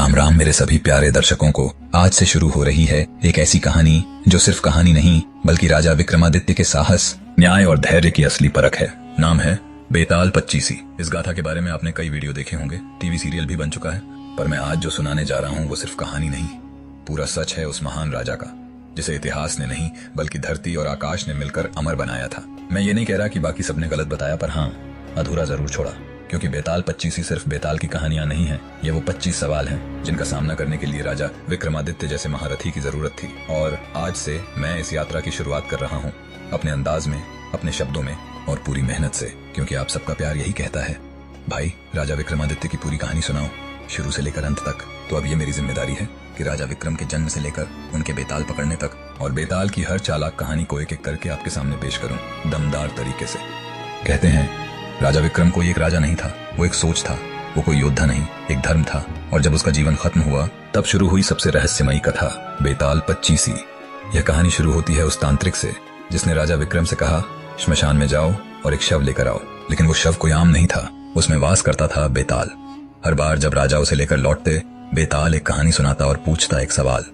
राम राम मेरे सभी प्यारे दर्शकों को। आज से शुरू हो रही है एक ऐसी कहानी जो सिर्फ कहानी नहीं बल्कि राजा विक्रमादित्य के साहस, न्याय और धैर्य की असली परख है। नाम है बेताल पच्चीसी। इस गाथा के बारे में आपने कई वीडियो देखे होंगे, टीवी सीरियल भी बन चुका है, पर मैं आज जो सुनाने जा रहा हूँ वो सिर्फ कहानी नहीं, पूरा सच है उस महान राजा का जिसे इतिहास ने नहीं बल्कि धरती और आकाश ने मिलकर अमर बनाया था। मैं ये नहीं कह रहा कि बाकी सबने गलत बताया, पर हाँ, अधूरा जरूर छोड़ा, क्योंकि बेताल पच्चीसी सिर्फ बेताल की कहानियां नहीं है, ये वो 25 सवाल हैं जिनका सामना करने के लिए राजा विक्रमादित्य जैसे महारथी की जरूरत थी। और आज से मैं इस यात्रा की शुरुआत कर रहा हूँ अपने अंदाज में, अपने शब्दों में और पूरी मेहनत से, क्योंकि आप सबका प्यार यही कहता है, भाई राजा विक्रमादित्य की पूरी कहानी सुनाओ शुरू से लेकर अंत तक। तो अब ये मेरी जिम्मेदारी है कि राजा विक्रम के जन्म से लेकर उनके बेताल पकड़ने तक और बेताल की हर चालाक कहानी को एक एक करके आपके सामने पेश करूं दमदार तरीके से। कहते हैं राजा विक्रम कोई एक राजा नहीं था, वो एक सोच था, वो कोई योद्धा नहीं, एक धर्म था। और जब उसका जीवन खत्म हुआ तब शुरू हुई सबसे रहस्यमयी कथा, बेताल पच्चीसी। यह कहानी शुरू होती है उस तांत्रिक से जिसने राजा विक्रम से कहा, श्मशान में जाओ और एक शव लेकर आओ। लेकिन वो शव कोई आम नहीं था, उसमें वास करता था बेताल। हर बार जब राजा उसे लेकर लौटते, बेताल एक कहानी सुनाता और पूछता एक सवाल।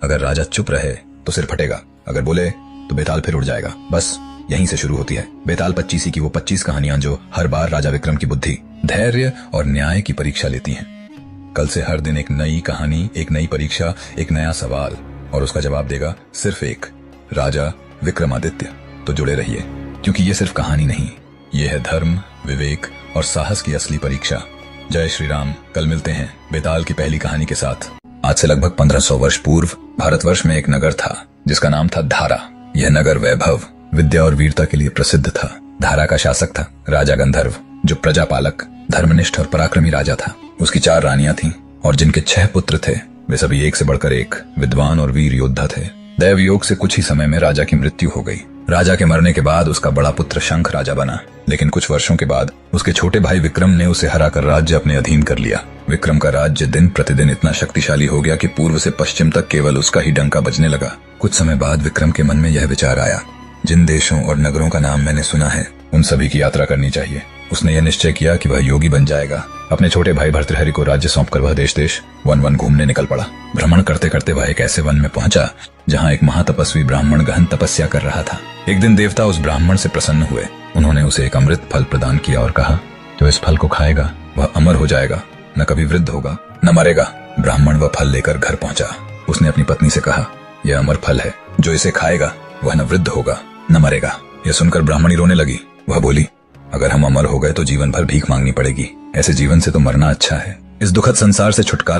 अगर राजा चुप रहे तो सिर फटेगा, अगर बोले तो बेताल फिर उड़ जाएगा। बस यहीं से शुरू होती है बेताल पच्चीसी की वो 25 कहानियां जो हर बार राजा विक्रम की बुद्धि, धैर्य और न्याय की परीक्षा लेती हैं। कल से हर दिन एक नई कहानी, एक नई परीक्षा, एक नया सवाल, और उसका जवाब देगा सिर्फ एक, राजा विक्रमादित्य। तो जुड़े रहिए, क्योंकि ये सिर्फ कहानी नहीं, ये है धर्म, विवेक और साहस की असली परीक्षा। जय श्री राम। कल मिलते हैं बेताल की पहली कहानी के साथ। आज से लगभग 1500 वर्ष पूर्व भारतवर्ष में एक नगर था जिसका नाम था धारा। यह नगर वैभव, विद्या और वीरता के लिए प्रसिद्ध था। धारा का शासक था राजा गंधर्व, जो प्रजापालक, धर्मनिष्ठ और पराक्रमी राजा था। उसकी 4 रानियां थीं और जिनके 6 पुत्र थे। वे सभी एक से बढ़कर एक विद्वान और वीर योद्धा थे। दैव योग से कुछ ही समय में राजा की मृत्यु हो गई। राजा के मरने के बाद उसका बड़ा पुत्र शंख राजा बना, लेकिन कुछ वर्षों के बाद उसके छोटे भाई विक्रम ने उसे हराकर राज्य अपने अधीन कर लिया। विक्रम का राज्य दिन प्रतिदिन इतना शक्तिशाली हो गया कि पूर्व से पश्चिम तक केवल उसका ही डंका बजने लगा। कुछ समय बाद विक्रम के मन में यह विचार आया, जिन देशों और नगरों का नाम मैंने सुना है उन सभी की यात्रा करनी चाहिए। उसने यह निश्चय किया कि वह योगी बन जाएगा। अपने छोटे भाई भर्तृहरि को राज्य सौंपकर वह देश देश वन घूमने निकल पड़ा। भ्रमण करते करते वह एक ऐसे वन में पहुंचा जहां एक महातपस्वी ब्राह्मण गहन तपस्या कर रहा था। एक दिन देवता उस ब्राह्मण से प्रसन्न हुए। उन्होंने उसे एक अमृत फल प्रदान किया और कहा, जो इस फल को खाएगा वह अमर हो जाएगा, न कभी वृद्ध होगा, न मरेगा। ब्राह्मण वह फल लेकर घर पहुंचा। उसने अपनी पत्नी से कहा, यह अमर फल है, जो इसे खाएगा वह न वृद्ध होगा न मरेगा। यह सुनकर ब्राह्मणी रोने लगी। वह बोली, अगर हम अमर हो गए तो जीवन भर भीख मांगनी पड़ेगी, ऐसे जीवन से तो मरना अच्छा है। इस दुखद संसार से छुटकारा